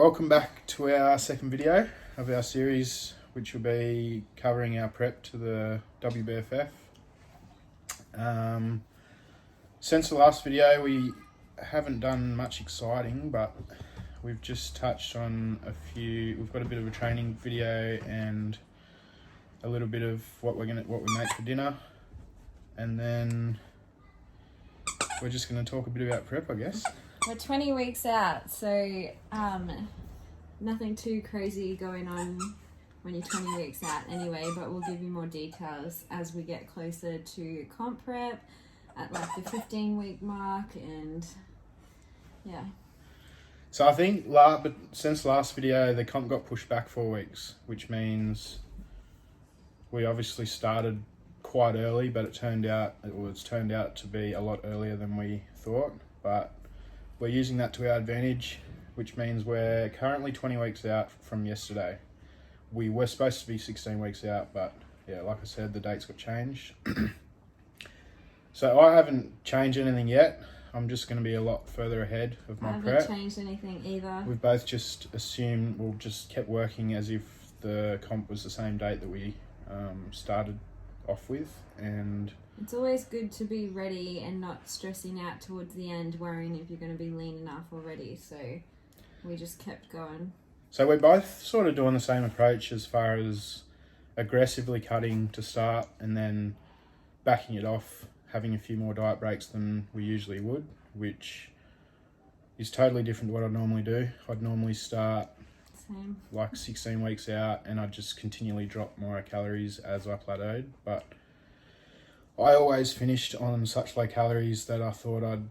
welcome back to our second video of our series, which will be covering our prep to the WBFF. Since the last video, we haven't done much exciting, but we've just touched on a few. We've got a bit of a training video and a little bit of what we make for dinner, and then we're just going to talk a bit about prep, I guess. We're 20 weeks out, so nothing too crazy going on when you're 20 weeks out anyway, but we'll give you more details as we get closer to comp prep at like the 15-week mark, and yeah. So I think since last video, the comp got pushed back 4 weeks, which means we obviously started quite early, but it's turned out to be a lot earlier than we thought, but we're using that to our advantage, which means we're currently 20 weeks out from yesterday. We were supposed to be 16 weeks out, but yeah, like I said, the dates got changed. So I haven't changed anything yet. I'm just going to be a lot further ahead of my prep. I haven't changed anything either. We've both just assumed, just kept working as if the comp was the same date that we started off with, and it's always good to be ready and not stressing out towards the end, worrying if you're going to be lean enough already. So we just kept going. So we're both sort of doing the same approach as far as aggressively cutting to start and then backing it off, having a few more diet breaks than we usually would, which is totally different to what I normally do. I'd normally start like 16 weeks out and I'd just continually drop more calories as I plateaued, but I always finished on such low calories that I thought I'd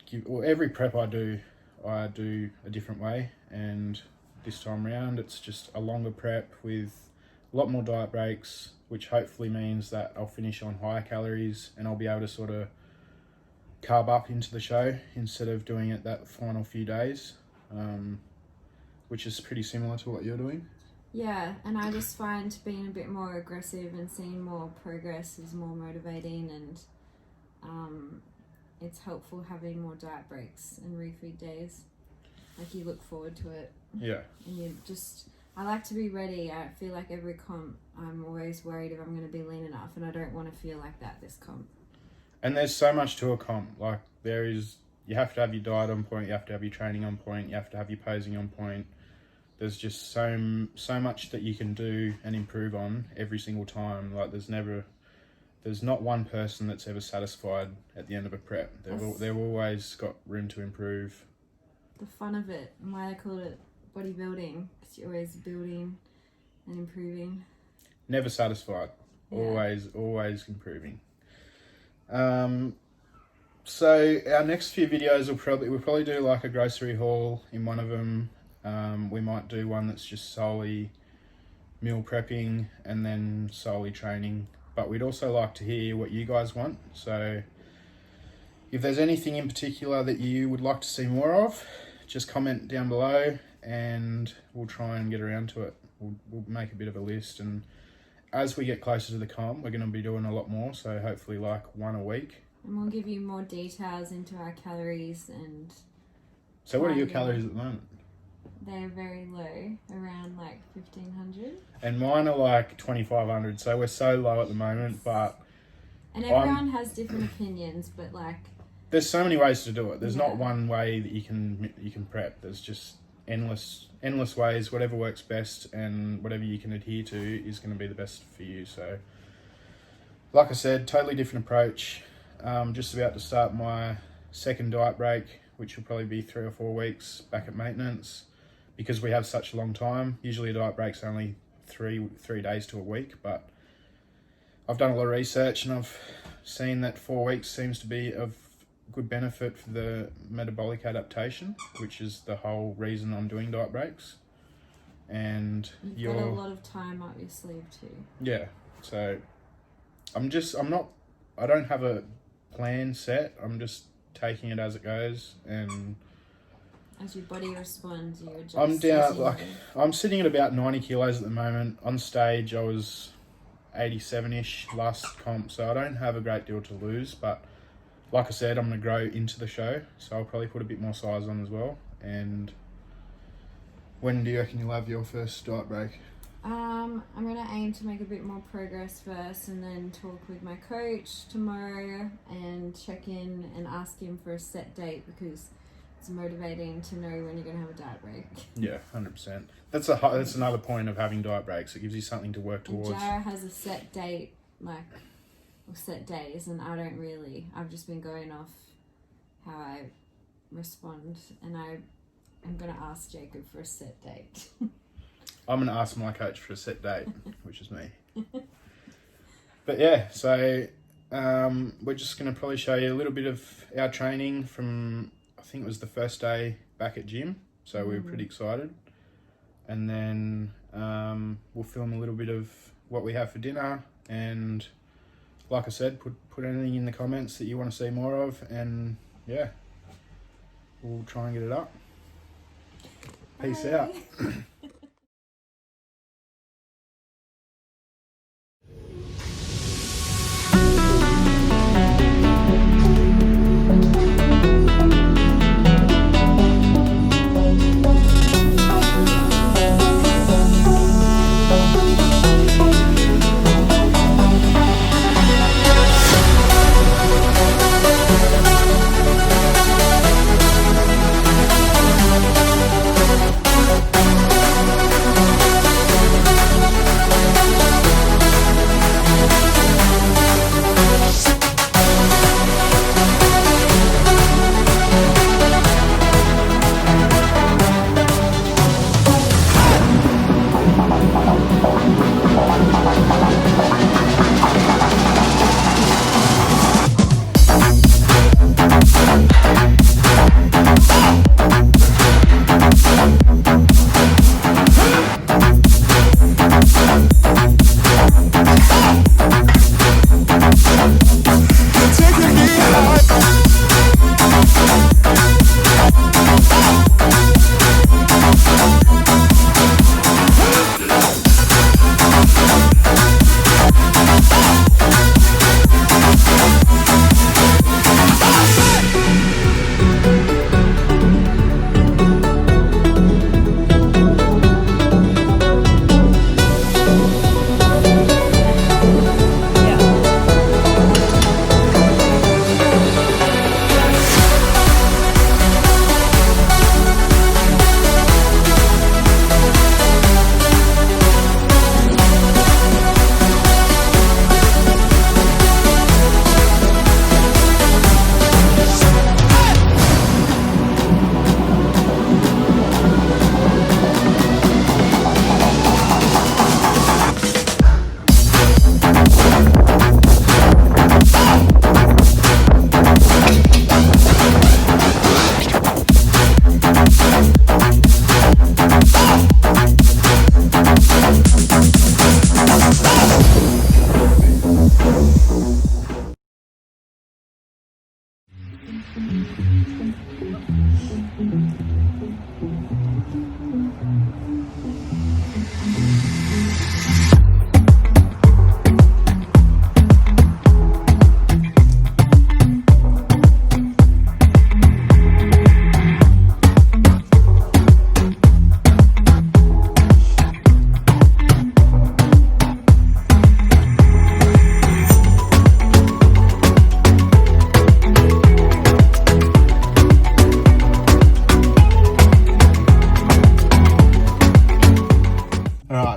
give, well, every prep I do a different way, and this time around it's just a longer prep with a lot more diet breaks, which hopefully means that I'll finish on higher calories and I'll be able to sort of carb up into the show instead of doing it that final few days, which is pretty similar to what you're doing. Yeah, and I just find being a bit more aggressive and seeing more progress is more motivating, and it's helpful having more diet breaks and refeed days. Like, you look forward to it. Yeah. And I like to be ready. I feel like every comp, I'm always worried if I'm going to be lean enough, and I don't want to feel like that this comp. And there's so much to a comp. Like, you have to have your diet on point, you have to have your training on point, you have to have your posing on point. There's just so much that you can do and improve on every single time. Like, there's not one person that's ever satisfied at the end of a prep. They've always got room to improve. The fun of it, and why they call it bodybuilding, because you're always building and improving. Never satisfied. Yeah. Always improving. So our next few videos we'll probably do like a grocery haul in one of them. We might do one that's just solely meal prepping and then solely training, but we'd also like to hear what you guys want. So if there's anything in particular that you would like to see more of, just comment down below and we'll try and get around to it. We'll make a bit of a list, and as we get closer to the comp, we're going to be doing a lot more, so hopefully like one a week. And we'll give you more details into our calories. And so what are your calories at the moment? They're very low, around like 1,500. And mine are like 2,500, so we're so low at the moment, but... And everyone has different opinions, but like... There's so many ways to do it. There's not one way that you can prep. There's just endless ways. Whatever works best and whatever you can adhere to is going to be the best for you. So, like I said, totally different approach. Just about to start my second diet break, which will probably be 3 or 4 weeks back at maintenance, because we have such a long time. Usually a diet break's only three days to a week, but I've done a lot of research and I've seen that 4 weeks seems to be of good benefit for the metabolic adaptation, which is the whole reason I'm doing diet breaks. And you've got a lot of time up your sleeve too. Yeah, so I don't have a plan set. I'm just taking it as it goes, and as your body responds, you adjust. I'm sitting at about 90 kilos at the moment. On stage I was 87ish last comp, so I don't have a great deal to lose, but like I said, I'm going to grow into the show, so I'll probably put a bit more size on as well, and When do you reckon you'll have your first diet break? I'm gonna aim to make a bit more progress first, and then talk with my coach tomorrow and check in and ask him for a set date, because it's motivating to know when you're gonna have a diet break. Yeah, 100%. That's another point of having diet breaks. It gives you something to work towards. And Jarrah has a set date, or set days, and I don't really. I've just been going off how I respond, and I'm gonna ask Jacob for a set date. I'm going to ask my coach for a set date, which is me. But yeah, so we're just going to probably show you a little bit of our training from, I think it was the first day back at gym. So we were pretty excited. And then we'll film a little bit of what we have for dinner. And like I said, put anything in the comments that you want to see more of. And yeah, we'll try and get it up. Peace out.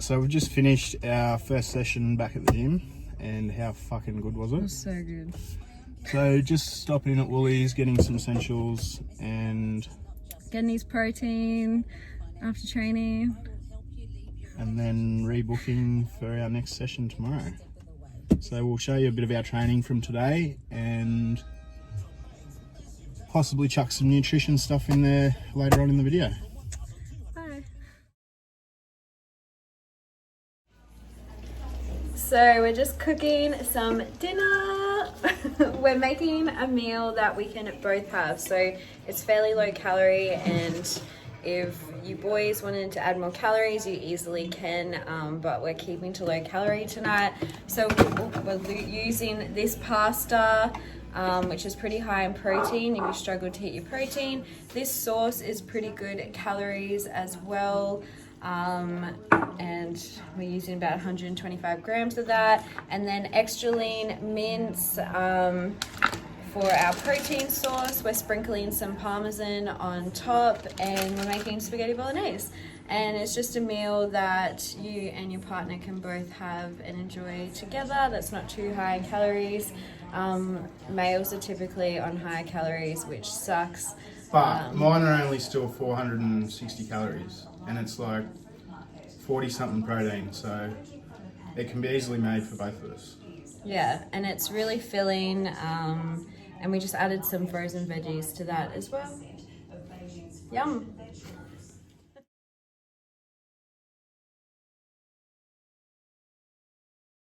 So we've just finished our first session back at the gym, and how fucking good was it? It was so good. So just stopping in at Woolies, getting some essentials, and getting his protein after training, and then rebooking for our next session tomorrow. So we'll show you a bit of our training from today, and possibly chuck some nutrition stuff in there later on in the video. So we're just cooking some dinner. We're making a meal that we can both have. So it's fairly low calorie, and if you boys wanted to add more calories, you easily can, but we're keeping to low calorie tonight. So we're using this pasta, which is pretty high in protein if you struggle to hit your protein. This sauce is pretty good at calories as well. And we're using about 125 grams of that. And then extra lean mince for our protein sauce. We're sprinkling some Parmesan on top, and we're making spaghetti bolognese. And it's just a meal that you and your partner can both have and enjoy together. That's not too high in calories. Males are typically on higher calories, which sucks. But mine are only still 460 calories, and it's like 40 something protein, so it can be easily made for both of us. Yeah, and it's really filling, and we just added some frozen veggies to that as well. Yum.